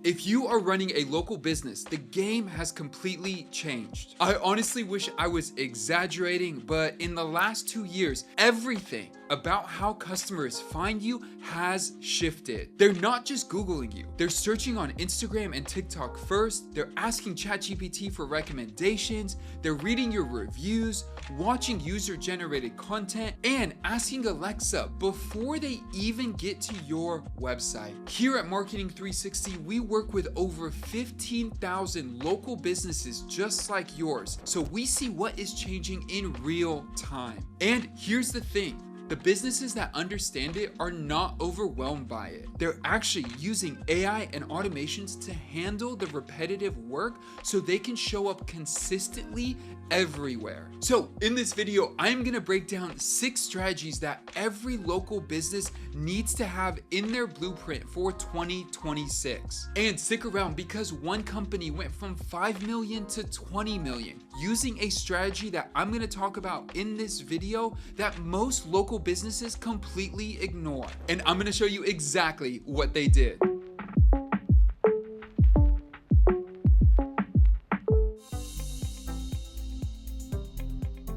If you are running a local business, the game has completely changed. I honestly wish I was exaggerating, but in the last 2 years, everything about how customers find you has shifted. They're not just Googling you. They're searching on Instagram and TikTok first. They're asking ChatGPT for recommendations. They're reading your reviews, watching user-generated content, and asking Alexa before they even get to your website. Here at Marketing 360, we work with over 15,000 local businesses just like yours, so we see what is changing in real time. And here's the thing. The businesses that understand it are not overwhelmed by it. They're actually using AI and automations to handle the repetitive work so they can show up consistently everywhere. So in this video, I'm gonna break down 6 strategies that every local business needs to have in their blueprint for 2026. And stick around because one company went from 5 million to 20 million using a strategy that I'm gonna talk about in this video that most local businesses completely ignore. And I'm gonna show you exactly what they did.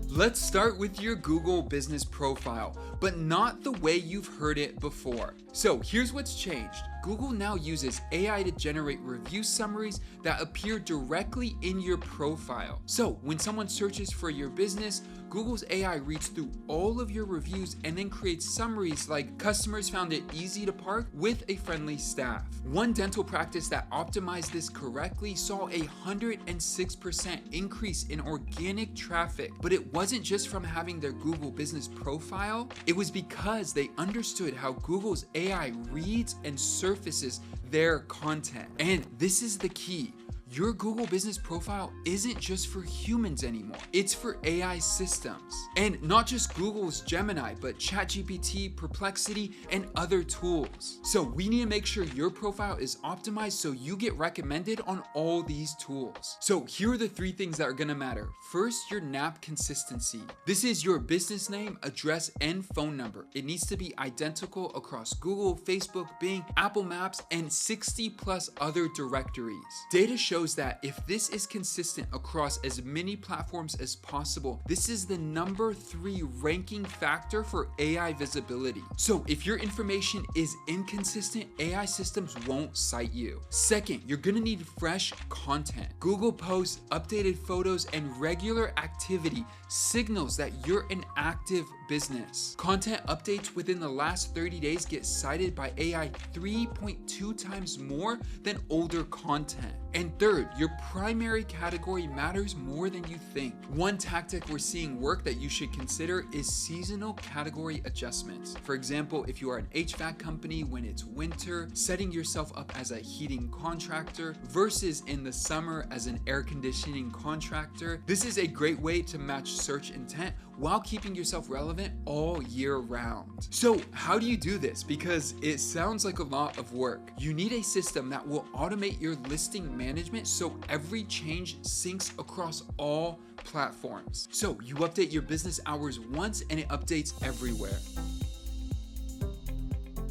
Let's start with your Google business profile, but not the way you've heard it before. So here's what's changed. Google now uses AI to generate review summaries that appear directly in your profile. So when someone searches for your business, Google's AI reads through all of your reviews and then creates summaries like customers found it easy to park with a friendly staff. One dental practice that optimized this correctly saw a 106% increase in organic traffic, but it wasn't just from having their Google business profile, it was because they understood how Google's AI reads and surfaces their content. And this is the key. Your Google business profile isn't just for humans anymore. It's for AI systems. And not just Google's Gemini, but ChatGPT, Perplexity, and other tools. So we need to make sure your profile is optimized so you get recommended on all these tools. So here are the 3 things that are gonna matter. First, your NAP consistency. This is your business name, address, and phone number. It needs to be identical across Google, Facebook, Bing, Apple Maps, and 60 plus other directories. Data shows that if this is consistent across as many platforms as possible, this is the number 3 ranking factor for AI visibility. So if your information is inconsistent, AI systems won't cite you. Second, you're gonna need fresh content. Google posts, updated photos, and regular activity signals that you're an active business. Content updates within the last 30 days get cited by AI 3.2 times more than older content. And third, your primary category matters more than you think. One tactic we're seeing work that you should consider is seasonal category adjustments. For example, if you are an HVAC company when it's winter, setting yourself up as a heating contractor versus in the summer as an air conditioning contractor. This is a great way to match search intent while keeping yourself relevant all year round. So how do you do this? Because it sounds like a lot of work. You need a system that will automate your listing management so every change syncs across all platforms. So you update your business hours once and it updates everywhere.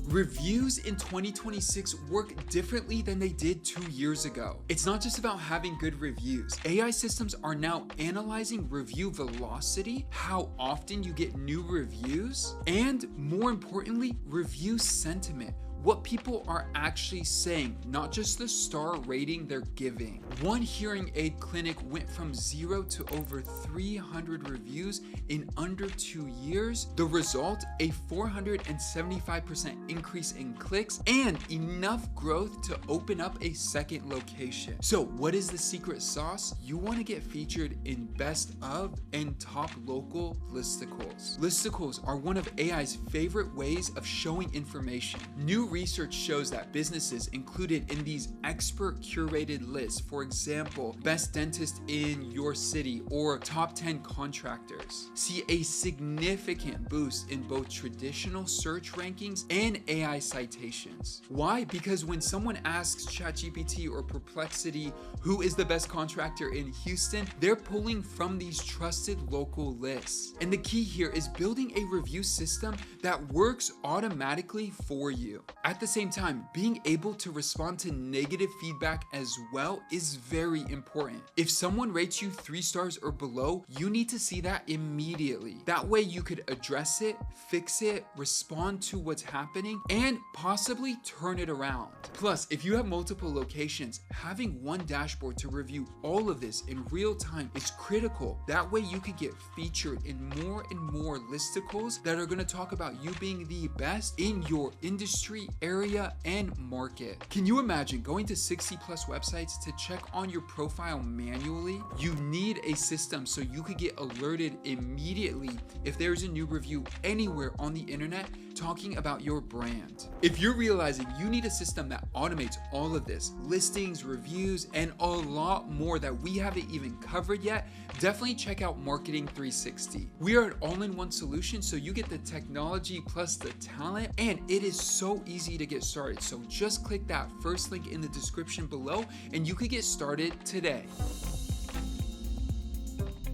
Reviews in 2026 work differently than they did 2 years ago. It's not just about having good reviews. AI systems are now analyzing review velocity, how often you get new reviews, and more importantly, review sentiment. What people are actually saying, not just the star rating they're giving. One hearing aid clinic went from 0 to over 300 reviews in under 2 years. The result, a 475% increase in clicks and enough growth to open up a second location. So what is the secret sauce? You want to get featured in best of and top local listicles. Listicles are one of AI's favorite ways of showing information. New research shows that businesses included in these expert curated lists, for example, best dentist in your city or top 10 contractors, see a significant boost in both traditional search rankings and AI citations. Why? Because when someone asks ChatGPT or Perplexity who is the best contractor in Houston, they're pulling from these trusted local lists. And the key here is building a review system that works automatically for you. At the same time, being able to respond to negative feedback as well is very important. If someone rates you 3 stars or below, you need to see that immediately. That way you could address it, fix it, respond to what's happening, and possibly turn it around. Plus, if you have multiple locations, having one dashboard to review all of this in real time is critical. That way you can get featured in more and more listicles that are going to talk about you being the best in your industry, area, and market. Can you imagine going to 60 plus websites to check on your profile manually? You need a system so you could get alerted immediately if there's a new review anywhere on the internet talking about your brand. If you're realizing you need a system that automates all of this, listings, reviews, and a lot more that we haven't even covered yet, definitely check out Marketing 360. We are an all-in-one solution, so you get the technology plus the talent, and it is so easy to get started. So just click that first link in the description below and you could get started today.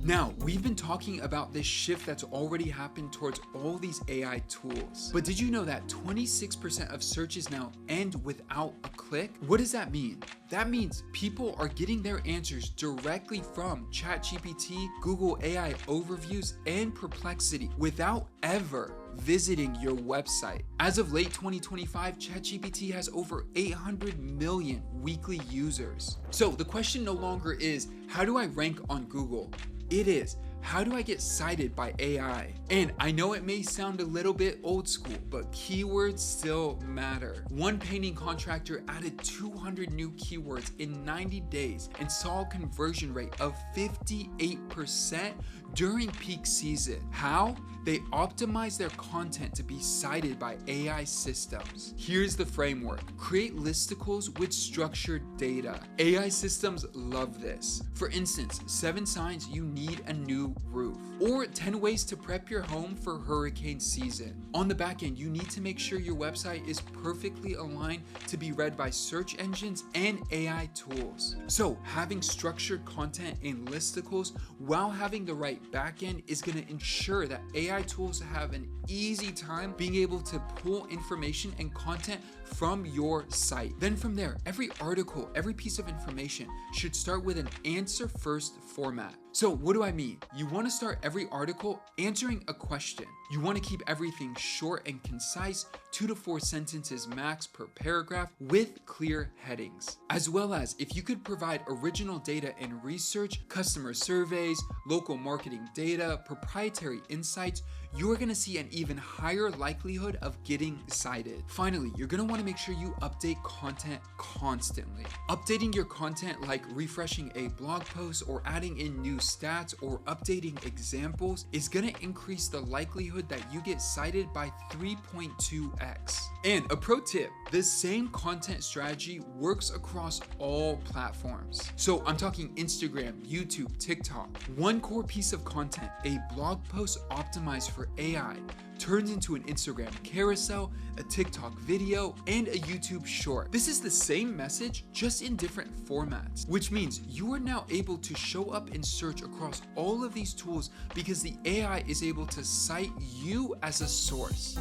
Now, we've been talking about this shift that's already happened towards all these AI tools. But did you know that 26% of searches now end without a click? What does that mean? That means people are getting their answers directly from ChatGPT, Google AI Overviews, and Perplexity without ever visiting your website. As of late 2025, ChatGPT has over 800 million weekly users. So the question no longer is, how do I rank on Google? It is, how do I get cited by AI? And I know it may sound a little bit old school, but keywords still matter. One painting contractor added 200 new keywords in 90 days and saw a conversion rate of 58% during peak season. How? They optimize their content to be cited by AI systems. Here's the framework. Create listicles with structured data. AI systems love this. For instance, 7 signs you need a new roof, or 10 ways to prep your home for hurricane season. On the back end, you need to make sure your website is perfectly aligned to be read by search engines and AI tools. So having structured content in listicles while having the right backend is going to ensure that AI tools have an easy time being able to pull information and content from your site. Then from there, every article, every piece of information should start with an answer first format. So what do I mean? You want to start every article answering a question. You want to keep everything short and concise, 2 to 4 sentences max per paragraph with clear headings. As well as if you could provide original data and research, customer surveys, local marketing data, proprietary insights, you are going to see an even higher likelihood of getting cited. Finally, you're going to want to make sure you update content constantly. Updating your content like refreshing a blog post or adding in new stats or updating examples is going to increase the likelihood that you get cited by 3.2x. And a pro tip, the same content strategy works across all platforms. So I'm talking Instagram, YouTube, TikTok. One core piece of content, a blog post optimized for AI, turns into an Instagram carousel, a TikTok video, and a YouTube short. This is the same message, just in different formats, which means you are now able to show up in search across all of these tools because the AI is able to cite you as a source.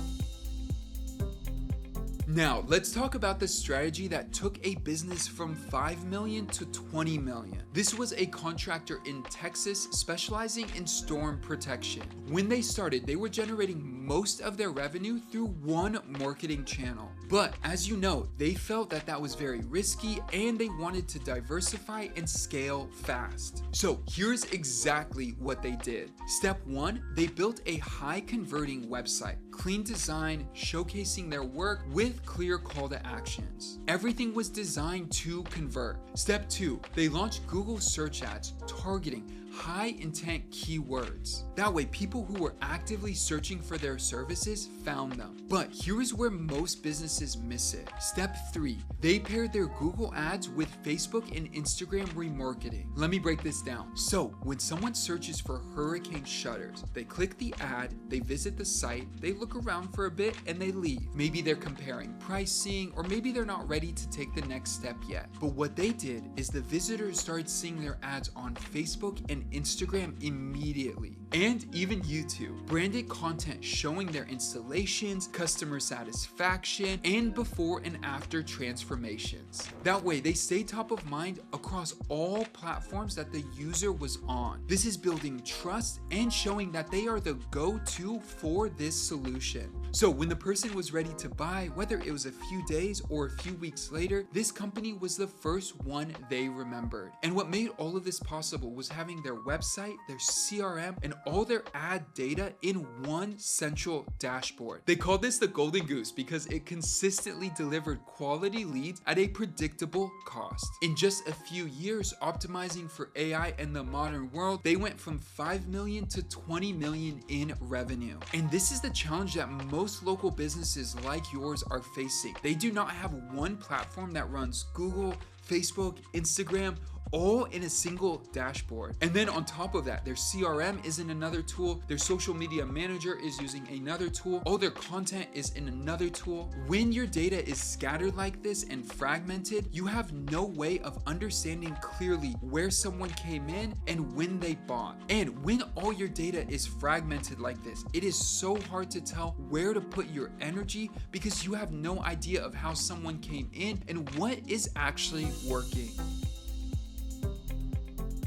Now, let's talk about the strategy that took a business from 5 million to 20 million. This was a contractor in Texas specializing in storm protection. When they started, they were generating most of their revenue through one marketing channel. But as you know, they felt that that was very risky and they wanted to diversify and scale fast. So here's exactly what they did. Step 1, they built a high converting website, clean design, showcasing their work with clear call to actions. Everything was designed to convert. Step 2, they launched Google search ads targeting high intent keywords. That way, people who were actively searching for their services found them. But here is where most businesses miss it. Step 3, they paired their Google ads with Facebook and Instagram remarketing. Let me break this down. So when someone searches for hurricane shutters, they click the ad, they visit the site, they look around for a bit, and they leave. Maybe they're comparing pricing, or maybe they're not ready to take the next step yet. But what they did is the visitors started seeing their ads on Facebook and and Instagram immediately, and even YouTube. Branded content showing their installations, customer satisfaction, and before and after transformations. That way, they stay top of mind across all platforms that the user was on. This is building trust and showing that they are the go-to for this solution. So when the person was ready to buy, whether it was a few days or a few weeks later, this company was the first one they remembered. And what made all of this possible was having their website, their CRM, and all their ad data in one central dashboard. They called this the Golden Goose because it consistently delivered quality leads at a predictable cost. In just a few years, optimizing for AI and the modern world, they went from 5 million to 20 million in revenue. And this is the challenge that most local businesses like yours are facing. They do not have one platform that runs Google, Facebook, Instagram, all in a single dashboard. And then on top of that, their CRM is in another tool, their social media manager is using another tool, all their content is in another tool. When your data is scattered like this and fragmented, you have no way of understanding clearly where someone came in and when they bought. And when all your data is fragmented like this, it is so hard to tell where to put your energy because you have no idea of how someone came in and what is actually working.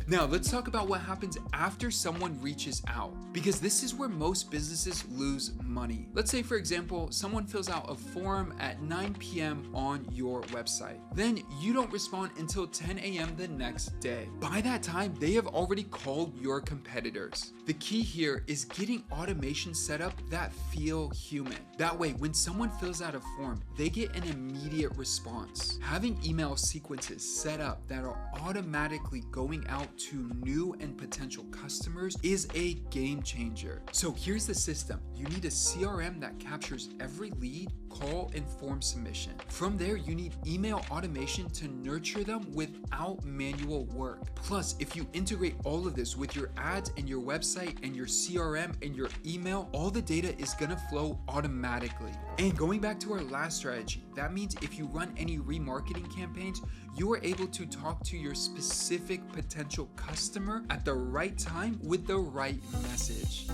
Now, let's talk about what happens after someone reaches out, because this is where most businesses lose money. Let's say, for example, someone fills out a form at 9 p.m. on your website. Then you don't respond until 10 a.m. the next day. By that time, they have already called your competitors. The key here is getting automation set up that feel human. That way, when someone fills out a form, they get an immediate response. Having email sequences set up that are automatically going out to new and potential customers is a game changer. So here's the system. You need a CRM that captures every lead, call, and form submission. From there, you need email automation to nurture them without manual work. Plus, if you integrate all of this with your ads and your website and your CRM and your email, all the data is gonna flow automatically. And going back to our last strategy, that means if you run any remarketing campaigns, you are able to talk to your specific potential customer at the right time with the right message.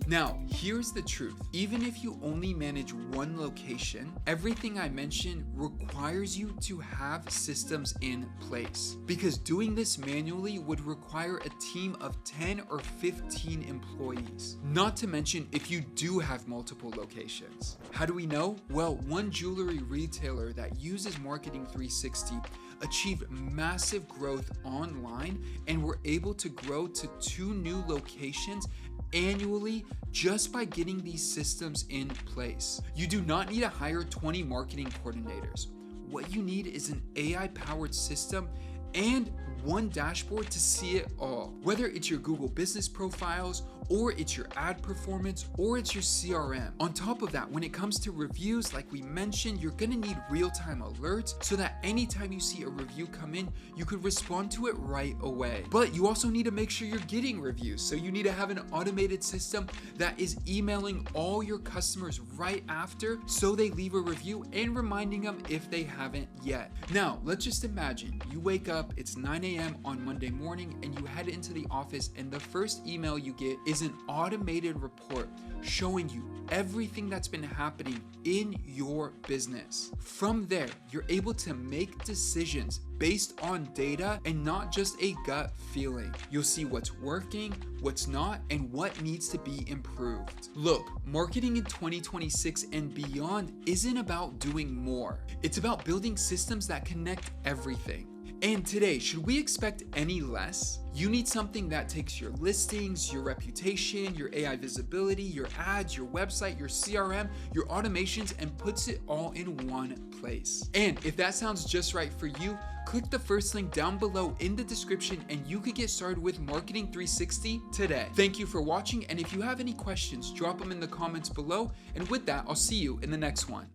Now, here's the truth. Even if you only manage one location, everything I mentioned requires you to have systems in place. Because doing this manually would require a team of 10 or 15 employees. Not to mention if you do have multiple locations. How do we know? Well, one jewelry retailer that uses Marketing 360 achieved massive growth online and were able to grow to 2 new locations annually just by getting these systems in place. You do not need to hire 20 marketing coordinators. What you need is an AI-powered system and one dashboard to see it all. Whether it's your Google business profiles, or it's your ad performance, or it's your CRM. On top of that, when it comes to reviews, like we mentioned, you're gonna need real-time alerts so that anytime you see a review come in, you could respond to it right away. But you also need to make sure you're getting reviews. So you need to have an automated system that is emailing all your customers right after so they leave a review and reminding them if they haven't yet. Now, let's just imagine you wake up, it's 9 a.m. on Monday morning, and you head into the office, and the first email you get is an automated report showing you everything that's been happening in your business. From there, you're able to make decisions based on data and not just a gut feeling. You'll see what's working, what's not, and what needs to be improved. Look, marketing in 2026 and beyond isn't about doing more. It's about building systems that connect everything. And today, should we expect any less? You need something that takes your listings, your reputation, your AI visibility, your ads, your website, your CRM, your automations, and puts it all in one place. And if that sounds just right for you, click the first link down below in the description and you could get started with Marketing 360 today. Thank you for watching, and if you have any questions, drop them in the comments below. And with that, I'll see you in the next one.